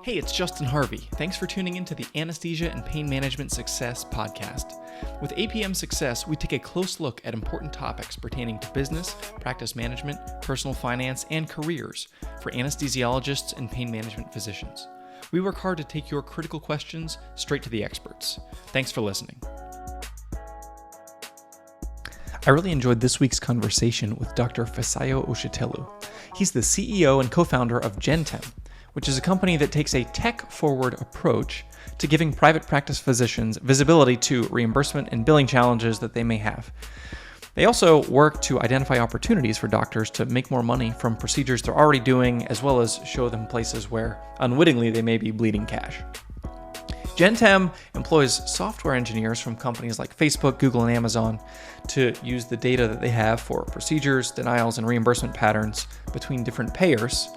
Hey, it's Justin Harvey. Thanks for tuning in to the Anesthesia and Pain Management Success podcast. With APM Success, we take a close look at important topics pertaining to business, practice management, personal finance, and careers for anesthesiologists and pain management physicians. We work hard to take your critical questions straight to the experts. Thanks for listening. I really enjoyed this week's conversation with Dr. Fisayo Ositelu. He's the CEO and co-founder of Gentem, which is a company that takes a tech-forward approach to giving private practice physicians visibility to reimbursement and billing challenges that they may have. They also work to identify opportunities for doctors to make more money from procedures they're already doing, as well as show them places where unwittingly they may be bleeding cash. Gentem employs software engineers from companies like Facebook, Google, and Amazon to use the data that they have for procedures, denials, and reimbursement patterns between different payers,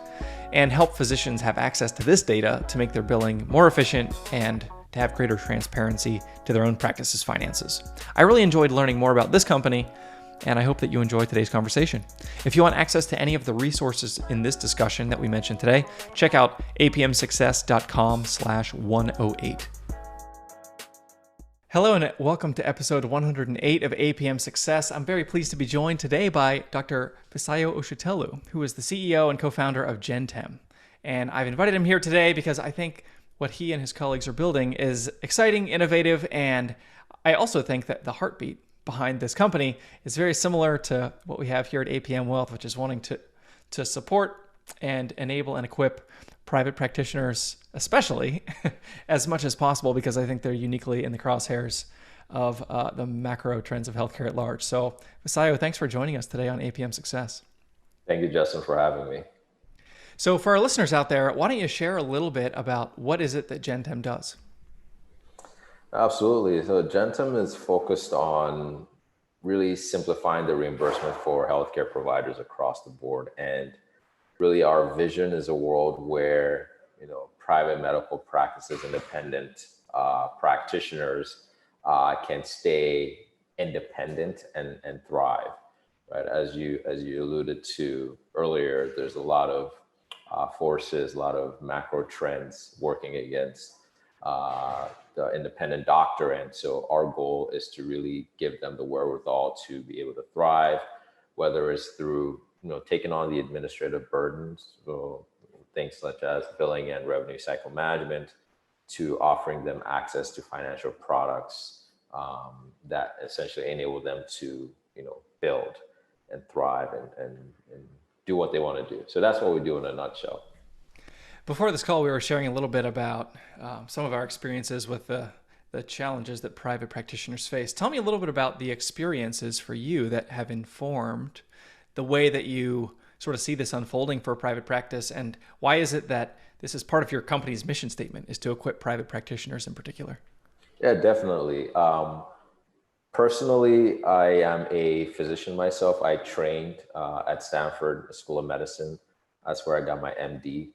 and help physicians have access to this data to make their billing more efficient and to have greater transparency to their own practice's finances. I really enjoyed learning more about this company, and I hope that you enjoy today's conversation. If you want access to any of the resources in this discussion that we mentioned today, check out apmsuccess.com/108. Hello and welcome to episode 108 of APM Success. I'm very pleased to be joined today by Dr. Fisayo Ositelu, who is the CEO and co-founder of Gentem. And I've invited him here today because I think what he and his colleagues are building is exciting, innovative, and I also think that the heartbeat behind this company is very similar to what we have here at APM Wealth, which is wanting to support and enable and equip private practitioners, especially, as much as possible, because I think they're uniquely in the crosshairs of the macro trends of healthcare at large. So, Fisayo, thanks for joining us today on APM Success. Thank you, Justin, for having me. So for our listeners out there, why don't you share a little bit about what is it that Gentem does? Absolutely. So Gentem is focused on really simplifying the reimbursement for healthcare providers across the board. And really our vision is a world where, private medical practices, independent practitioners can stay independent and thrive, right? As you alluded to earlier, there's a lot of forces, a lot of macro trends working against the independent doctor. And so our goal is to really give them the wherewithal to be able to thrive, whether it's through, taking on the administrative burdens, so things such as billing and revenue cycle management, to offering them access to financial products that essentially enable them to, build and thrive and do what they want to do. So that's what we do in a nutshell. Before this call, we were sharing a little bit about some of our experiences with the challenges that private practitioners face. Tell me a little bit about the experiences for you that have informed the way that you sort of see this unfolding for private practice, and why is it that this is part of your company's mission statement, is to equip private practitioners in particular? Yeah, definitely. Personally, I am a physician myself. I trained at Stanford School of Medicine. That's where I got my MD.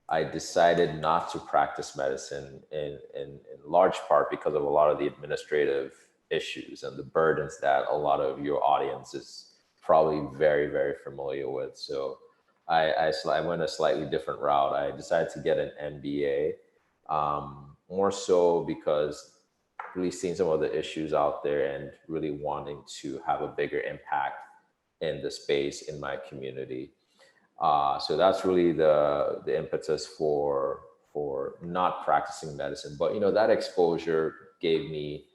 I decided not to practice medicine in large part because of a lot of the administrative issues and the burdens that a lot of your audience is probably very, very familiar with. So I went a slightly different route. I decided to get an MBA, more so because really seeing some of the issues out there and really wanting to have a bigger impact in the space in my community. So that's really the impetus for not practicing medicine. But that exposure gave me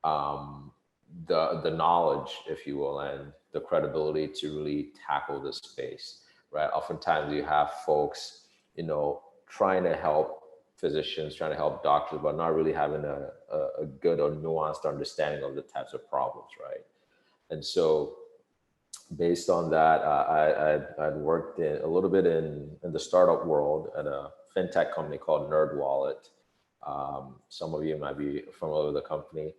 the knowledge, if you will, and the credibility to really tackle this space, right? Oftentimes you have folks, trying to help physicians, trying to help doctors, but not really having a good or nuanced understanding of the types of problems, right? And so based on that, I'd worked a little bit in the startup world at a fintech company called NerdWallet. Some of you might be familiar with the company.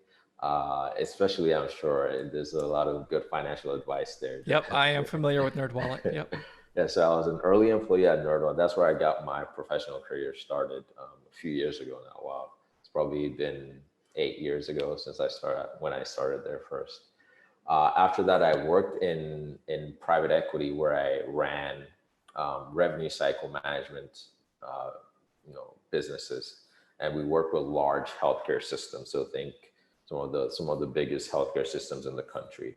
Especially, I'm sure there's a lot of good financial advice there. Yep, I am familiar with NerdWallet. Yep. Yeah, so I was an early employee at NerdWallet. That's where I got my professional career started a few years ago now. Wow, it's probably been 8 years ago since when I started there first. After that, I worked in private equity where I ran revenue cycle management businesses, and we work with large healthcare systems. So think some of the biggest healthcare systems in the country,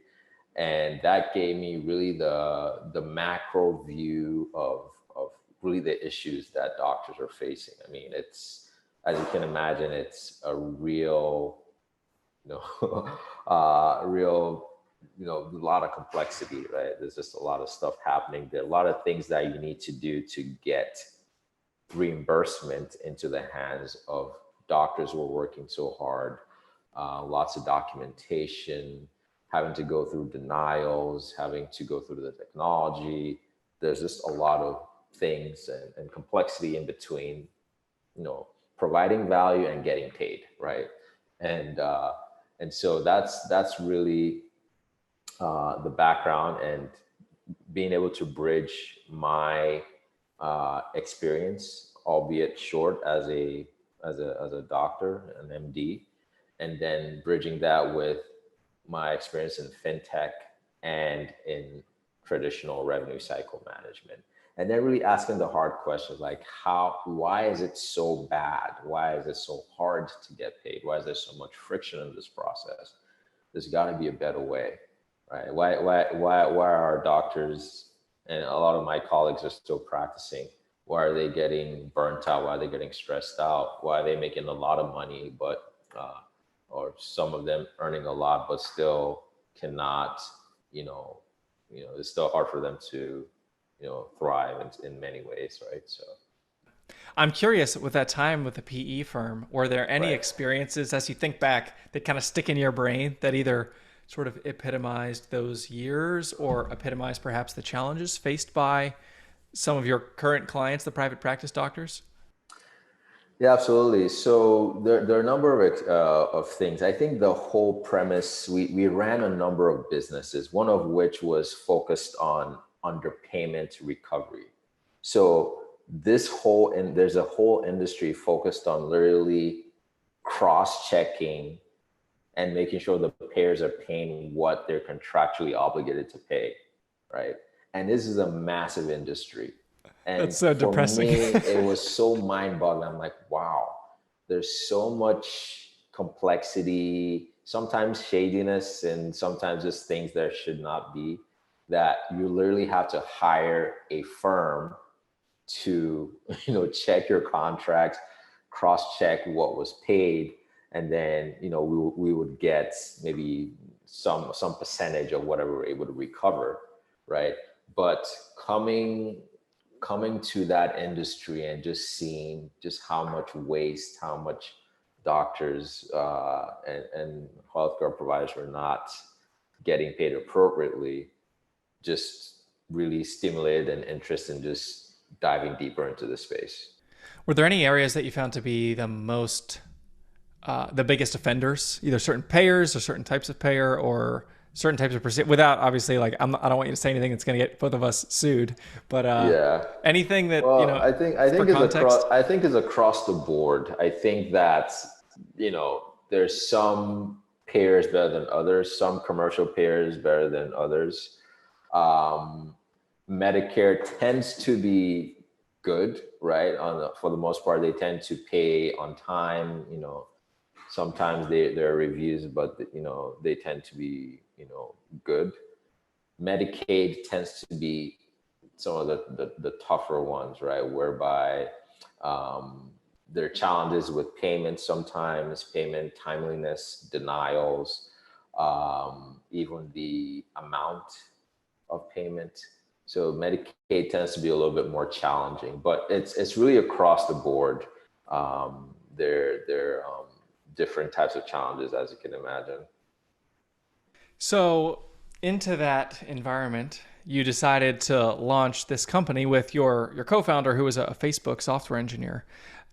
and that gave me really the macro view of really the issues that doctors are facing. I mean, it's, as you can imagine, it's a real, real, a lot of complexity, right? There's just a lot of stuff happening. There are a lot of things that you need to do to get reimbursement into the hands of doctors who are working so hard. Lots of documentation, having to go through denials, having to go through the technology. There's just a lot of things and complexity in between, providing value and getting paid, right? And so that's really the background, and being able to bridge my experience, albeit short, as a doctor, an MD, and then bridging that with my experience in fintech and in traditional revenue cycle management. And then really asking the hard questions like why is it so bad? Why is it so hard to get paid? Why is there so much friction in this process? There's got to be a better way, right? Why are our doctors, and a lot of my colleagues are still practicing, why are they getting burnt out? Why are they getting stressed out? Why are they making a lot of money, but or some of them earning a lot, but still cannot, it's still hard for them to, thrive in many ways, right? So I'm curious, with that time with the PE firm, were there any right. experiences as you think back that kind of stick in your brain that either sort of epitomized those years or epitomized perhaps the challenges faced by some of your current clients, the private practice doctors? Yeah, absolutely. So there are a number of things. I think the whole premise, we ran a number of businesses, one of which was focused on underpayment recovery. So there's a whole industry focused on literally cross-checking and making sure the payers are paying what they're contractually obligated to pay, right? And this is a massive industry. That's And so for depressing. me, it was so mind-boggling. I'm like, wow, there's so much complexity, sometimes shadiness, and sometimes just things there should not be, that you literally have to hire a firm to, check your contracts, cross-check what was paid, and then, we would get maybe some percentage of whatever we're able to recover, right? But coming to that industry and just seeing just how much waste, how much doctors and healthcare providers were not getting paid appropriately, just really stimulated an interest in just diving deeper into the space. Were there any areas that you found to be the biggest offenders, either certain payers or certain types of payer or certain types of without obviously like I don't want you to say anything that's going to get both of us sued, but Yeah. anything that Well, I think for is across context. the board. I think that there's some payers better than others, some commercial payers better than others. Um, Medicare tends to be good, right? For the most part, they tend to pay on time. Sometimes there are reviews, but they tend to be good. Medicaid tends to be some of the tougher ones, right? Whereby there are challenges with payments sometimes, payment timeliness, denials, even the amount of payment. So Medicaid tends to be a little bit more challenging, but it's really across the board. There are different types of challenges, as you can imagine. So, into that environment, you decided to launch this company with your co-founder, who was a Facebook software engineer.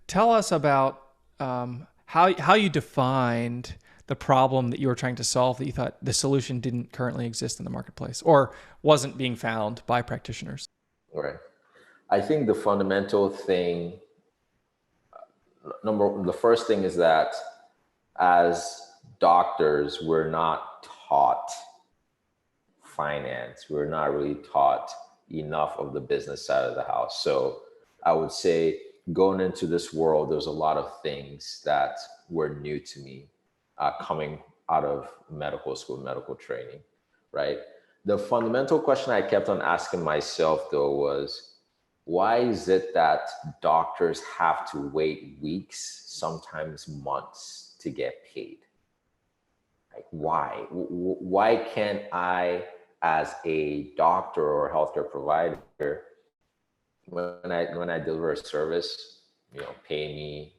Tell us about how you defined the problem that you were trying to solve, that you thought the solution didn't currently exist in the marketplace or wasn't being found by practitioners. Right. I think the fundamental thing, the first thing is that as doctors, we're not taught finance. We're not really taught enough of the business side of the house. So I would say going into this world, there's a lot of things that were new to me coming out of medical school, medical training, right? The fundamental question I kept on asking myself, though, was why is it that doctors have to wait weeks, sometimes months, to get paid? Like, why? Why can't I, as a doctor or healthcare provider, when I deliver a service, pay me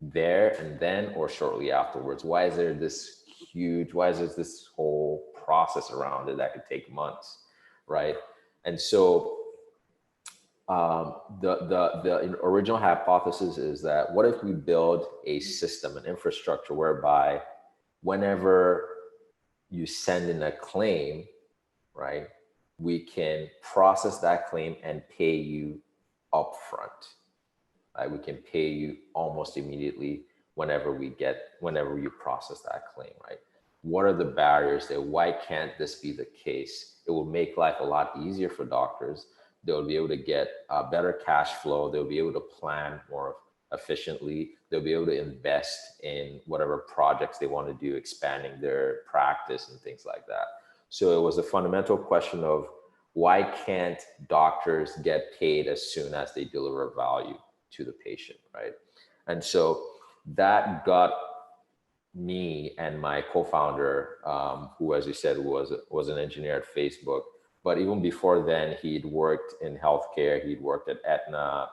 there and then or shortly afterwards? Why is there this why is there this whole process around it that could take months, right? And so the original hypothesis is that what if we build a system, an infrastructure whereby whenever you send in a claim, right, we can process that claim and pay you upfront. Right? We can pay you almost immediately whenever you process that claim, right? What are the barriers there? Why can't this be the case? It will make life a lot easier for doctors. They'll be able to get better cash flow. They'll be able to plan more efficiently. They'll be able to invest in whatever projects they want to do, expanding their practice and things like that. So it was a fundamental question of why can't doctors get paid as soon as they deliver value to the patient, right? And so that got me and my co-founder, who, as you said, was an engineer at Facebook. But even before then, he'd worked in healthcare. He'd worked at Aetna,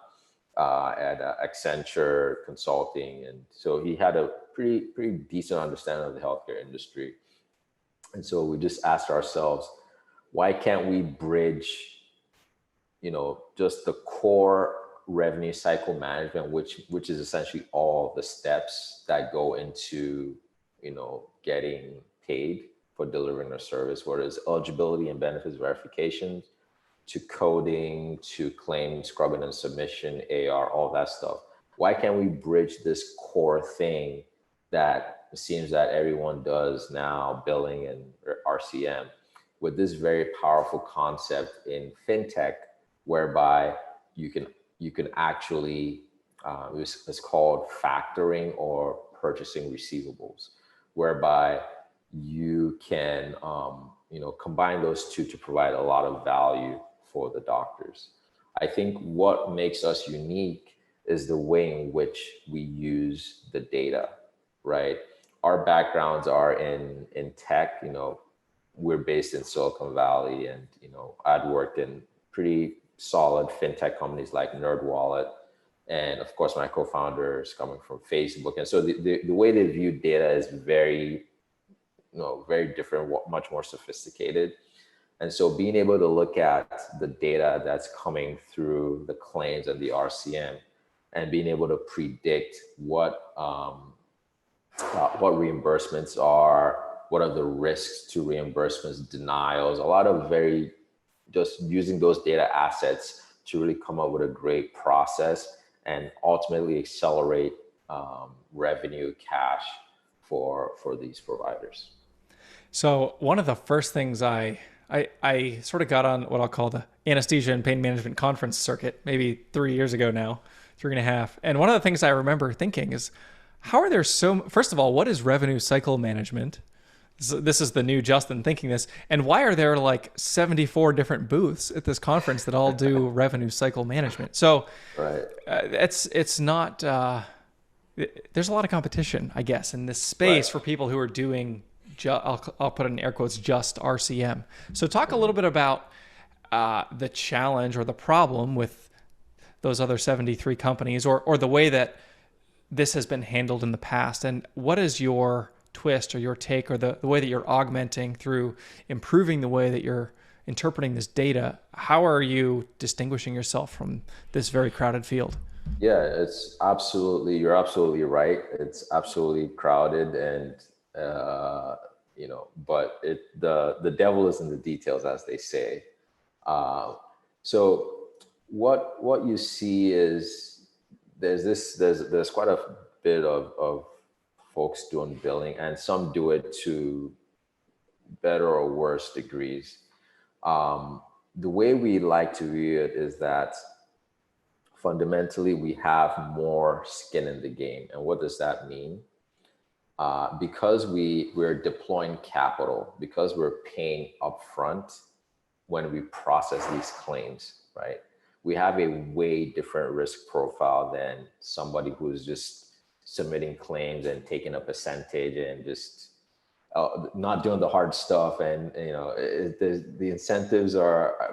at Accenture Consulting, and so he had a pretty decent understanding of the healthcare industry. And so we just asked ourselves, why can't we bridge, just the core revenue cycle management, which is essentially all the steps that go into, getting paid for delivering a service, whether it's eligibility and benefits verification, to coding, to claim scrubbing and submission, AR, all that stuff. Why can't we bridge this core thing that it seems that everyone does now, billing and RCM, with this very powerful concept in fintech, whereby you can actually, it's called factoring or purchasing receivables, whereby you can, combine those two to provide a lot of value for the doctors. I think what makes us unique is the way in which we use the data, right? Our backgrounds are in tech. We're based in Silicon Valley, and I'd worked in pretty solid fintech companies like NerdWallet, and of course my co-founder is coming from Facebook. And so the way they view data is very different, much more sophisticated. And so being able to look at the data that's coming through the claims and the RCM, and being able to predict what reimbursements are, what are the risks to reimbursements, denials, a lot of just using those data assets to really come up with a great process and ultimately accelerate revenue, cash for these providers. So one of the first things I sort of got on what I'll call the anesthesia and pain management conference circuit, maybe 3 years ago now, 3.5. And one of the things I remember thinking is, how are there first of all, what is revenue cycle management? This is the new Justin thinking this. And why are there like 74 different booths at this conference that all do revenue cycle management? So right. It's not, there's a lot of competition, I guess, in this space for people who are doing, I'll put it in air quotes, just RCM. So talk a little bit about the challenge or the problem with those other 73 companies, or the way that this has been handled in the past. And what is your twist or your take, or the way that you're augmenting through improving the way that you're interpreting this data? How are you distinguishing yourself from this very crowded field? Yeah, you're absolutely right. It's absolutely crowded, and but the devil is in the details, as they say. So what you see is there's quite a bit of folks doing billing, and some do it to better or worse degrees. The way we like to view it is that fundamentally, we have more skin in the game. And what does that mean? Because we're deploying capital, because we're paying upfront when we process these claims, right? We have a way different risk profile than somebody who's just submitting claims and taking a percentage and just not doing the hard stuff. And the incentives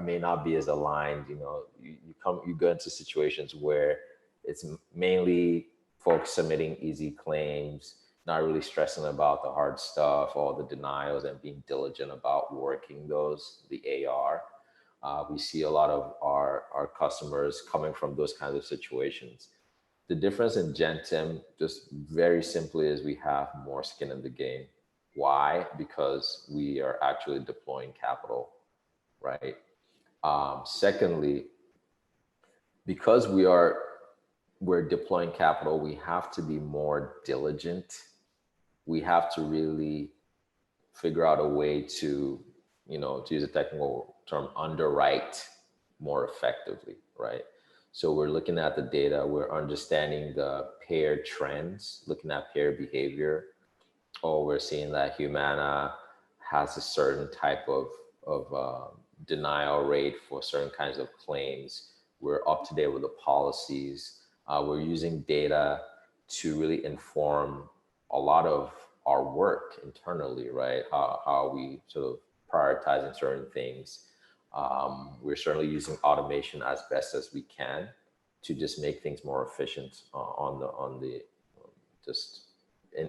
may not be as aligned. You go into situations where it's mainly folks submitting easy claims, not really stressing about the hard stuff, all the denials, and being diligent about working the AR. We see a lot of our customers coming from those kinds of situations. The difference in Gentem, just very simply, is we have more skin in the game. Why? Because we are actually deploying capital, right? Secondly, because we're deploying capital, we have to be more diligent. We have to really figure out a way to use a technical term, underwrite more effectively, right? So we're looking at the data, we're understanding the payer trends, looking at payer behavior. We're seeing that Humana has a certain type of denial rate for certain kinds of claims. We're up to date with the policies. We're using data to really inform a lot of our work internally, right? How we sort of prioritizing certain things. We're certainly using automation as best as we can to just make things more efficient on the just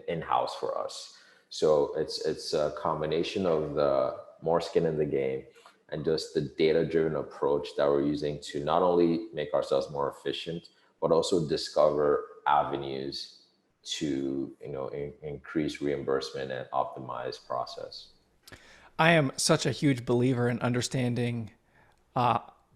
in-house for us. So it's a combination of the more skin in the game and just the data-driven approach that we're using to not only make ourselves more efficient, but also discover avenues to increase reimbursement and optimize process. I am such a huge believer in understanding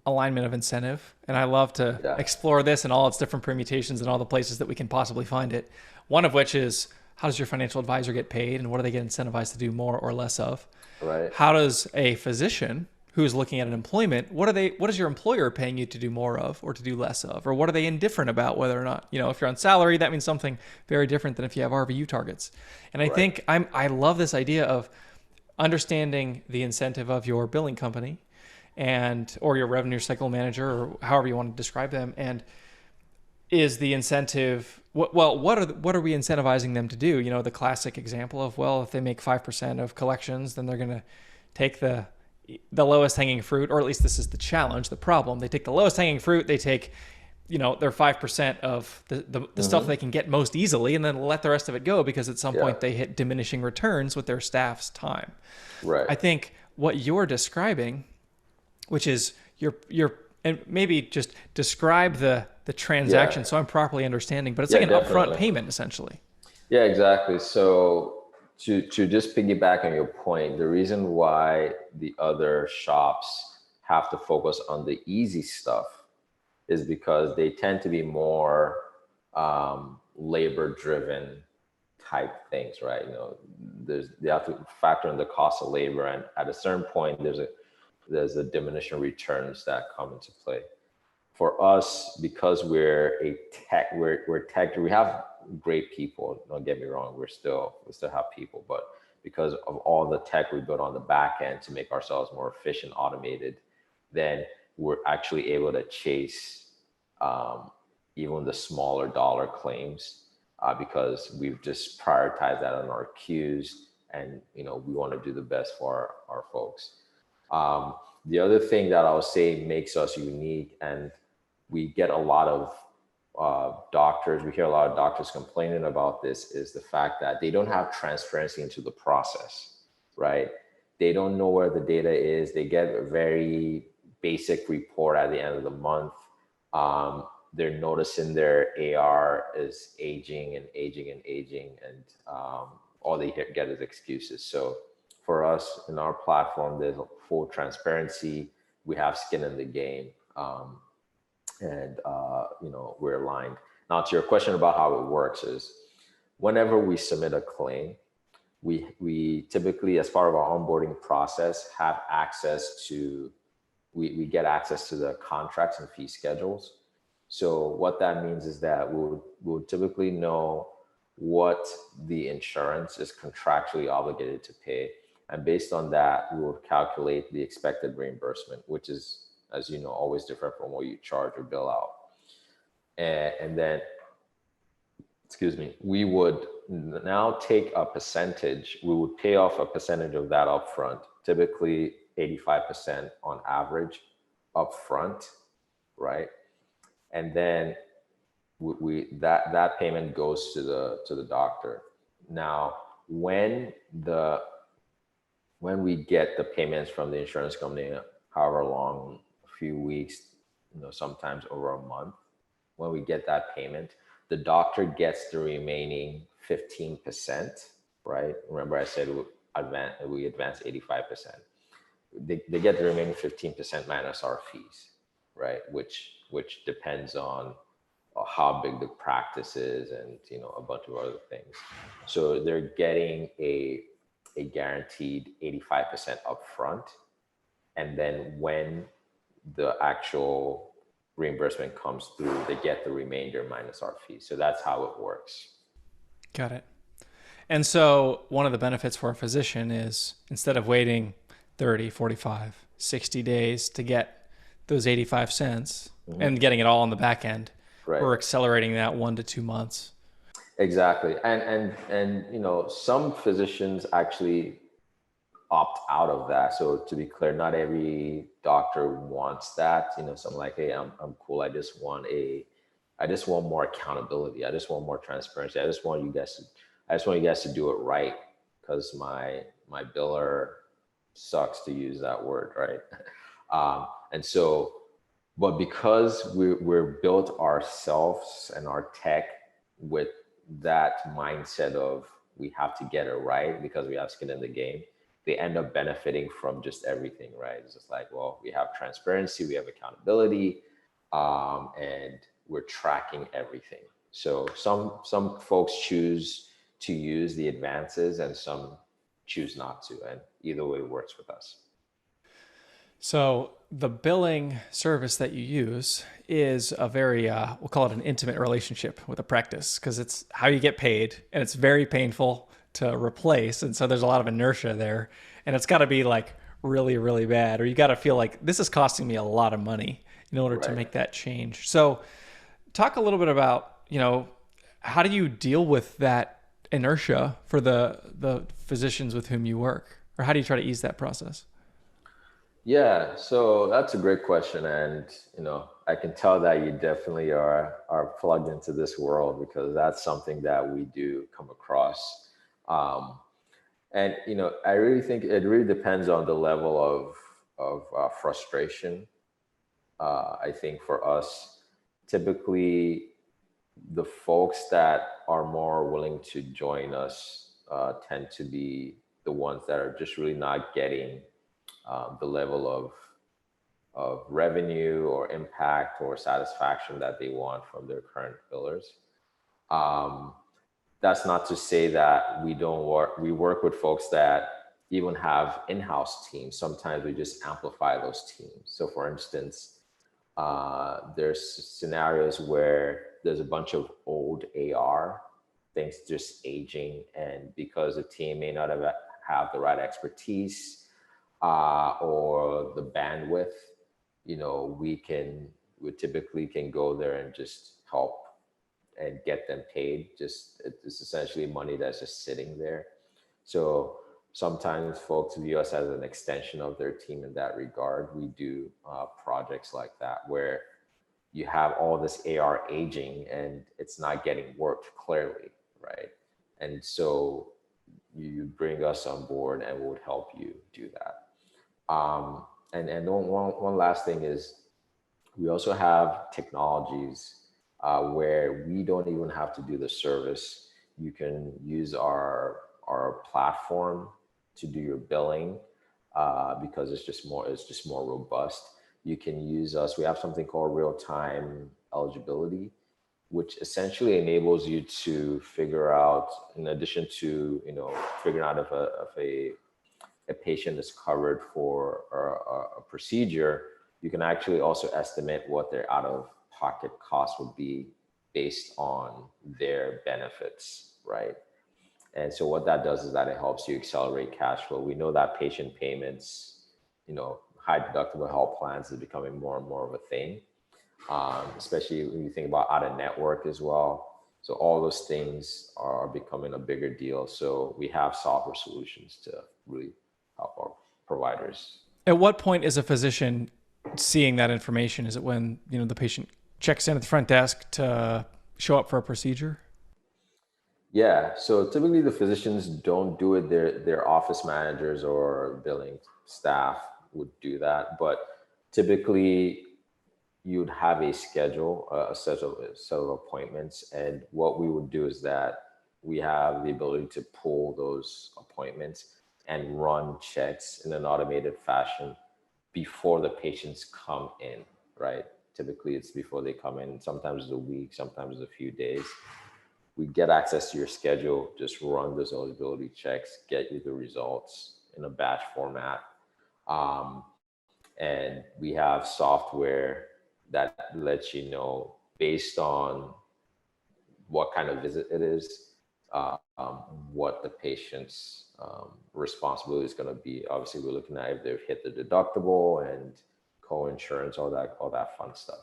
alignment of incentive, and I love to explore this and all its different permutations and all the places that we can possibly find it. One of which is, how does your financial advisor get paid, and what do they get incentivized to do more or less of? Right. How does a physician who's looking at an employment, what is your employer paying you to do more of or to do less of? Or what are they indifferent about whether or not, if you're on salary, that means something very different than if you have RVU targets. And I think I love this idea of understanding the incentive of your billing company or your revenue cycle manager, or however you want to describe them. And is the incentive, what are we incentivizing them to do? The classic example of, if they make 5% of collections, then they're going to take the lowest hanging fruit, or at least this is the challenge, the problem. They take the lowest hanging fruit, they take, their 5% of the stuff they can get most easily, and then let the rest of it go, because at some point they hit diminishing returns with their staff's time. Right. I think what you're describing, which is and maybe just describe the transaction so I'm properly understanding, but it's like an upfront payment essentially. Yeah, exactly. So to just piggyback on your point, the reason why the other shops have to focus on the easy stuff is because they tend to be more labor-driven type things, right? They have to factor in the cost of labor, and at a certain point, there's a diminishing returns that come into play. For us, because we're a tech, we're tech. We have great people. Don't get me wrong. We still have people, but because of all the tech we built on the back end to make ourselves more efficient, automated, then we're actually able to chase even the smaller dollar claims because we've just prioritized that on our queues, and we want to do the best for our folks. The other thing that I'll say makes us unique, and we get a lot of doctors, we hear a lot of doctors complaining about this, is the fact that they don't have transparency into the process, right? They don't know where the data is. They get a very basic report at the end of the month. They're noticing their AR is aging, and all they get is excuses. So for us in our platform, there's full transparency. We have skin in the game, and we're aligned. Now, to your question about how it works is, whenever we submit a claim, we typically, as part of our onboarding process, have access to we get access to the contracts and fee schedules. So what that means is that we'll typically know what the insurance is contractually obligated to pay. And based on that, we will calculate the expected reimbursement, which is, as you know, always different from what you charge or bill out. And then, excuse me, we would now take a percentage, we would pay off a percentage of that upfront, typically 85% on average upfront, right? And then that payment goes to the doctor. Now, when we get the payments from the insurance company, however long, a few weeks, sometimes over a month, when we get that payment, the doctor gets the remaining 15%, right? Remember I said we advance 85%. They get the remaining 15% minus our fees, right? Which depends on how big the practice is and a bunch of other things. So they're getting a guaranteed 85% upfront, and then when the actual reimbursement comes through, they get the remainder minus our fees. So that's how it works. Got it. And so one of the benefits for a physician is instead of waiting 30, 45, 60 days to get those 85 cents and getting it all on the back end, right, we're accelerating that 1 to 2 months. Exactly. And some physicians actually opt out of that. So to be clear, not every doctor wants that. Some like, hey, I'm cool. I just want more accountability. I just want more transparency. I just want you guys to do it right, because my biller sucks, to use that word, right? And so, but because we're built ourselves and our tech with that mindset of we have to get it right because we have skin in the game, they end up benefiting from just everything, right? It's just like, well, we have transparency, we have accountability, and we're tracking everything. So some folks choose to use the advances and some choose not to, and either way works with us. So the billing service that you use is a very, we'll call it an intimate relationship with a practice, because it's how you get paid, and it's very painful to replace. And so there's a lot of inertia there, and it's got to be like really, really bad, or you got to feel like this is costing me a lot of money in order to make that change. So talk a little bit about, how do you deal with that inertia for the physicians with whom you work, or how do you try to ease that process? Yeah, so that's a great question. And, I can tell that you definitely are plugged into this world, because that's something that we do come across. And, I really think it really depends on the level of frustration. I think for us, typically the folks that are more willing to join us tend to be the ones that are just really not getting the level of revenue or impact or satisfaction that they want from their current billers. That's not to say that we don't work. We work with folks that even have in-house teams. Sometimes we just amplify those teams. So for instance, there's scenarios where there's a bunch of old AR, things just aging, and because the team may not have the right expertise or the bandwidth, we typically can go there and just help and get them paid. It's essentially money that's just sitting there. So sometimes folks view us as an extension of their team in that regard. We do projects like that where you have all this AR aging and it's not getting worked clearly, right? And so you bring us on board and we'll help you do that. And one last thing is we also have technologies where we don't even have to do the service. You can use our platform to do your billing because it's just more robust. You can use us. We have something called real-time eligibility, which essentially enables you to figure out, in addition to figuring out if a patient is covered for a procedure, you can actually also estimate what their out-of-pocket cost would be based on their benefits, right? And so what that does is that it helps you accelerate cash flow. We know that patient payments, high deductible health plans is becoming more and more of a thing, especially when you think about out of network as well. So all those things are becoming a bigger deal. So we have software solutions to really help our providers. At what point is a physician seeing that information? Is it when, the patient checks in at the front desk to show up for a procedure? Yeah, so typically the physicians don't do it. Their office managers or billing staff would do that. But typically you'd have a schedule, a set of appointments. And what we would do is that we have the ability to pull those appointments and run checks in an automated fashion before the patients come in, right? Typically it's before they come in. Sometimes it's a week, sometimes it's a few days. We get access to your schedule, just run those eligibility checks, get you the results in a batch format. And we have software that lets you know based on what kind of visit it is, what the patient's responsibility is going to be. Obviously, we're looking at if they've hit the deductible and co-insurance, all that fun stuff.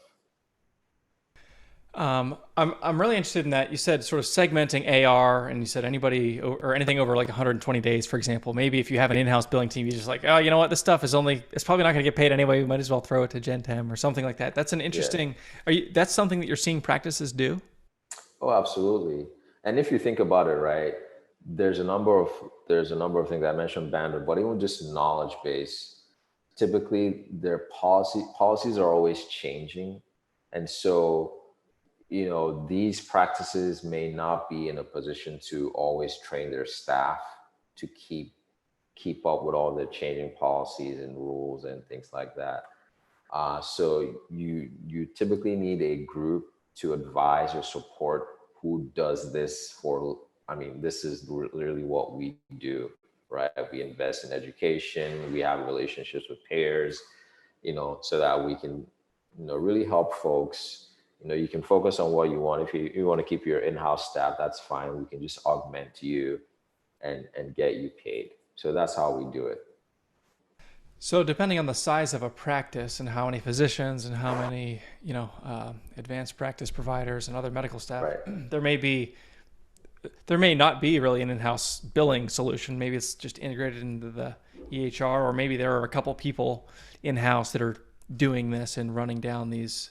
I'm really interested in that. You said sort of segmenting AR, and you said anybody or anything over like 120 days, for example. Maybe if you have an in-house billing team, you're just like, oh, you know what, this stuff it's probably not going to get paid anyway. We might as well throw it to Gentem or something like that. That's an interesting. That's something that you're seeing practices do? Oh, absolutely. And if you think about it, right, there's a number of things I mentioned bandwidth, but even just knowledge base. Typically, their policies are always changing, and so these practices may not be in a position to always train their staff to keep up with all the changing policies and rules and things like that. So you typically need a group to advise or support who does this for. I mean, this is literally what we do, right? We invest in education. We have relationships with payers, so that we can, really help folks. You can focus on what you want. If you want to keep your in-house staff, that's fine. We can just augment you and get you paid. So that's how we do it. So depending on the size of a practice and how many physicians and how many, advanced practice providers and other medical staff, right. there may not be really an in-house billing solution. Maybe it's just integrated into the EHR, or maybe there are a couple people in-house that are doing this and running down these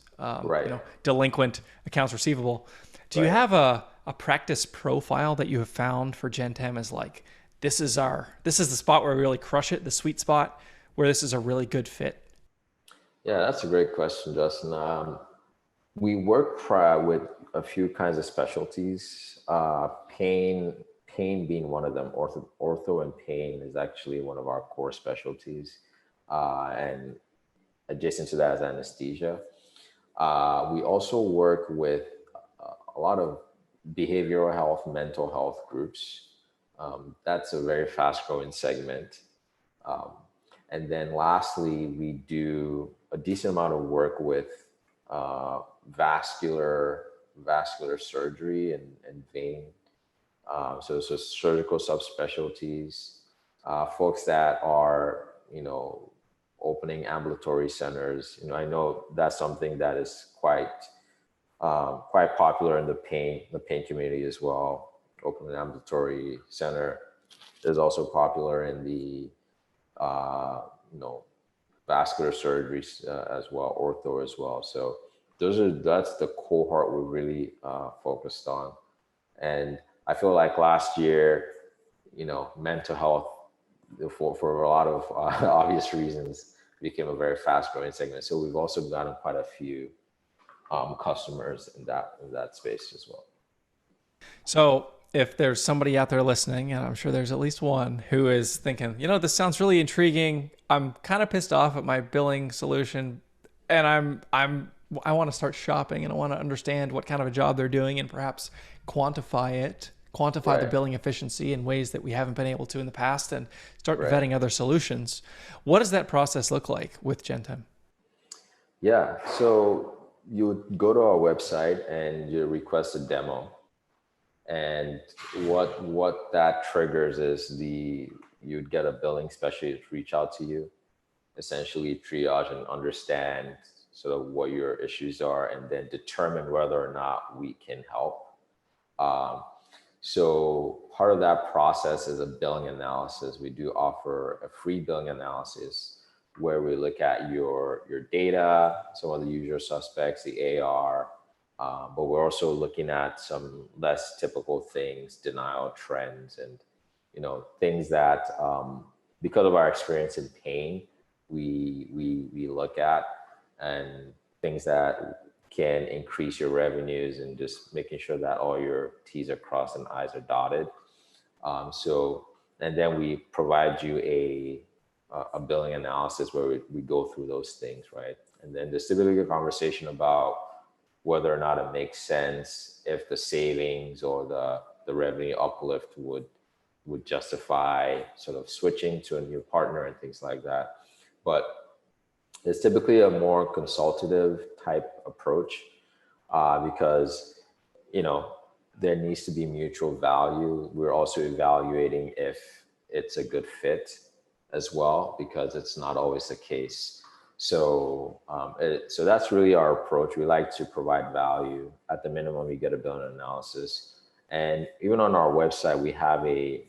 delinquent accounts receivable. Do you have a practice profile that you have found for Gentem as like, this is the spot where we really crush it, the sweet spot where this is a really good fit? Yeah, that's a great question, Justin. We work with a few kinds of specialties, pain being one of them. Ortho and pain is actually one of our core specialties. And adjacent to that is anesthesia. We also work with a lot of behavioral health, mental health groups. That's a very fast growing segment. And then lastly, we do a decent amount of work with vascular surgery and vein. So surgical subspecialties, folks that are, opening ambulatory centers. I know that's something that is quite popular in the pain community as well. Opening an ambulatory center is also popular in the vascular surgeries as well, ortho as well. So that's the cohort we're really focused on. And I feel like last year, mental health, for a lot of obvious reasons, became a very fast growing segment. So we've also gotten quite a few customers in that space as well. So if there's somebody out there listening, and I'm sure there's at least one who is thinking, this sounds really intriguing. I'm kind of pissed off at my billing solution, and I want to start shopping, and I want to understand what kind of a job they're doing, and perhaps quantify the billing efficiency in ways that we haven't been able to in the past, and start vetting other solutions. What does that process look like with Gentem? Yeah, so you would go to our website and you request a demo. And what that triggers is you'd get a billing specialist reach out to you, essentially triage and understand sort of what your issues are, and then determine whether or not we can help. So part of that process is a billing analysis. We do offer a free billing analysis where we look at your data, some of the usual suspects, the AR, but we're also looking at some less typical things, denial trends, and things that because of our experience in pain, we look at, and things that can increase your revenues, and just making sure that all your T's are crossed and I's are dotted. And then we provide you a billing analysis where we go through those things, right? And then there's typically a conversation about whether or not it makes sense, if the savings or the revenue uplift would justify sort of switching to a new partner and things like that. But it's typically a more consultative type approach because, there needs to be mutual value. We're also evaluating if it's a good fit as well, because it's not always the case. So so that's really our approach. We like to provide value. At the minimum, we get a billing analysis. And even on our website, we have a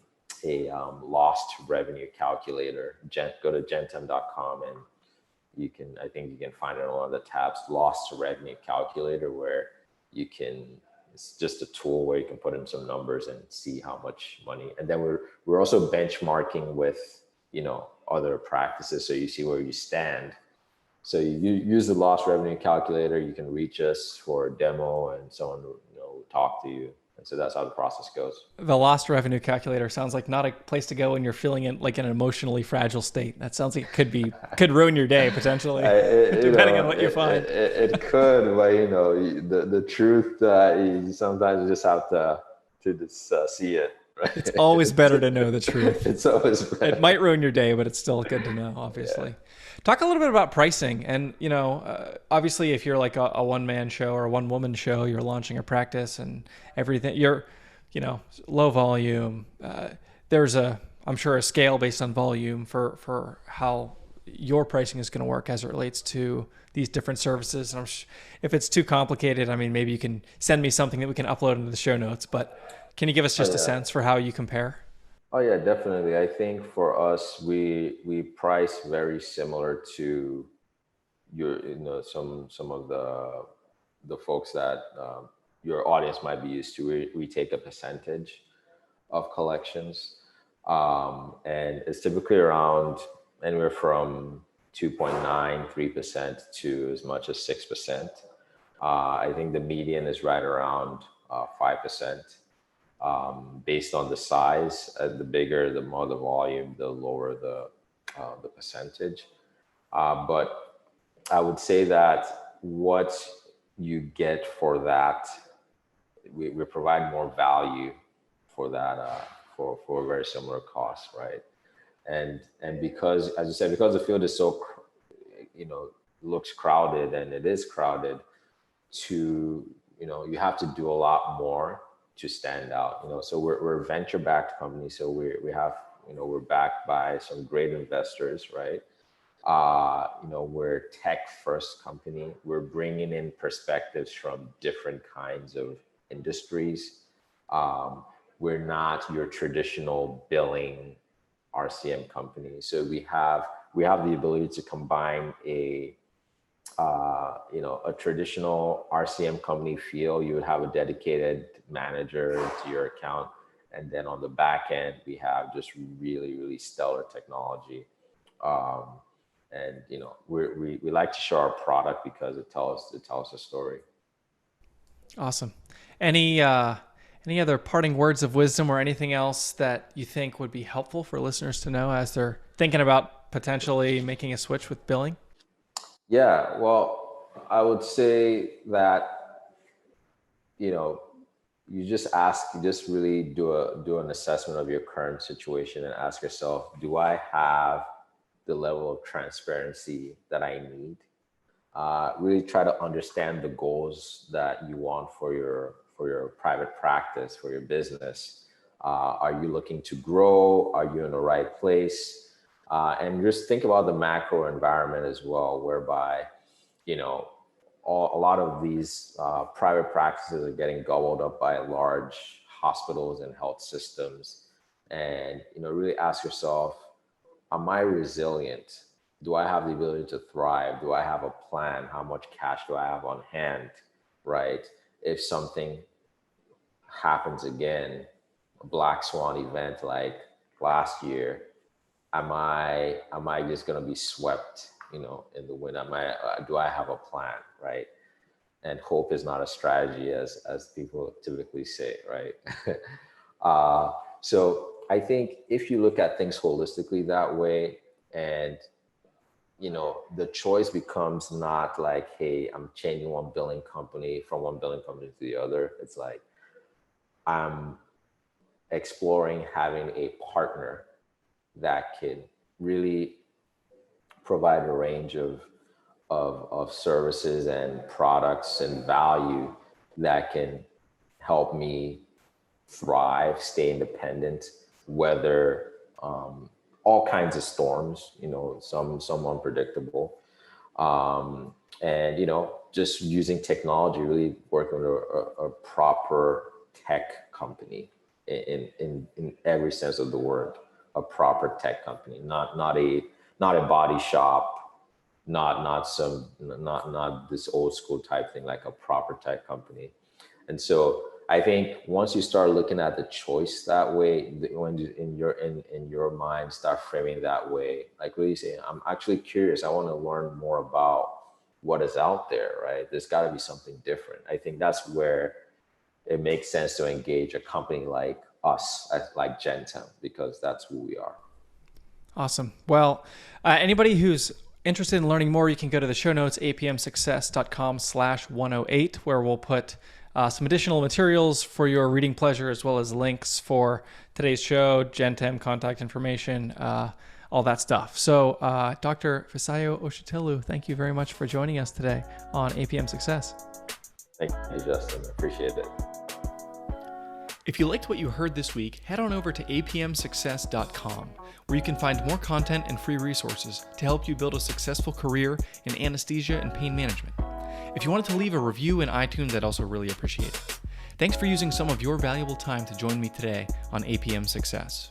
lost revenue calculator. Go to gentem.com, and I think you can find it on one of the tabs, lost revenue calculator, where it's just a tool where you can put in some numbers and see how much money. And then we're also benchmarking with, other practices. So you see where you stand. So you use the lost revenue calculator, you can reach us for a demo, and someone will talk to you. And so that's how the process goes. The lost revenue calculator sounds like not a place to go when you're feeling in like an emotionally fragile state. That sounds like it could ruin your day potentially, depending on what you find. It could, but the truth, you sometimes just have to just see it. Right? It's always better to know the truth. It's always better. It might ruin your day, but it's still good to know, obviously. Yeah. Talk a little bit about pricing. And, obviously, if you're like a one-man show or a one-woman show, you're launching a practice and everything, you're, low volume. There's I'm sure, a scale based on volume for how your pricing is going to work as it relates to these different services. And if it's too complicated, maybe you can send me something that we can upload into the show notes. But can you give us just a sense for how you compare? Oh yeah, definitely. I think for us, we price very similar to some of the folks that your audience might be used to. We take a percentage of collections, and it's typically around anywhere from 2.93% to as much as 6%. I think the median is right around 5%. Based on the size, the bigger, the more the volume, the lower the percentage. But I would say that what you get for that, we provide more value for that, for a very similar cost, right? And because, as you said, because the field is so, looks crowded, and it is crowded, you have to do a lot more to stand out. So we're a venture-backed company, so we have, we're backed by some great investors, right? We're a tech-first company. We're bringing in perspectives from different kinds of industries. We're not your traditional billing RCM company. So we have the ability to combine a traditional RCM company feel. You would have a dedicated manager to your account, and then on the back end, we have just really, really stellar technology. And we like to show our product because it tells a story. Awesome. Any other parting words of wisdom or anything else that you think would be helpful for listeners to know as they're thinking about potentially making a switch with billing? Yeah, well, I would say that, you just really do an assessment of your current situation and ask yourself, do I have the level of transparency that I need? really try to understand the goals that you want for your private practice, for your business. Are you looking to grow? Are you in the right place? And just think about the macro environment as well, whereby, you know, a lot of these private practices are getting gobbled up by large hospitals and health systems. And, you know, really ask yourself, am I resilient? Do I have the ability to thrive? Do I have a plan? How much cash do I have on hand, right? If something happens again, a black swan event like last year, am I just gonna be swept, you know, in the wind? Do I have a plan, right? And hope is not a strategy, as people typically say, right? So I think if you look at things holistically that way, and you know, the choice becomes not like, hey, I'm changing one billing company from one billing company to the other. It's like I'm exploring having a partner that can really provide a range of services and products and value that can help me thrive, stay independent, weather all kinds of storms, you know, some unpredictable. And, you know, just using technology, really working with a proper tech company in every sense of the word, a proper tech company, not a body shop, not this old school type thing, like a proper tech company. And so I think once you start looking at the choice that way, when you, in your mind start framing that way, like really saying, I'm actually curious, I want to learn more about what is out there, right? There's got to be something different. I think that's where it makes sense to engage a company like us, like Gentem, because that's who we are. Awesome. Well, anybody who's interested in learning more, you can go to the show notes, apmsuccess.com/108, where we'll put some additional materials for your reading pleasure, as well as links for today's show, Gentem, contact information, all that stuff. So Dr. Fisayo Ositelu, thank you very much for joining us today on APM Success. Thank you, Justin. I appreciate it. If you liked what you heard this week, head on over to apmsuccess.com, where you can find more content and free resources to help you build a successful career in anesthesia and pain management. If you wanted to leave a review in iTunes, I'd also really appreciate it. Thanks for using some of your valuable time to join me today on APM Success.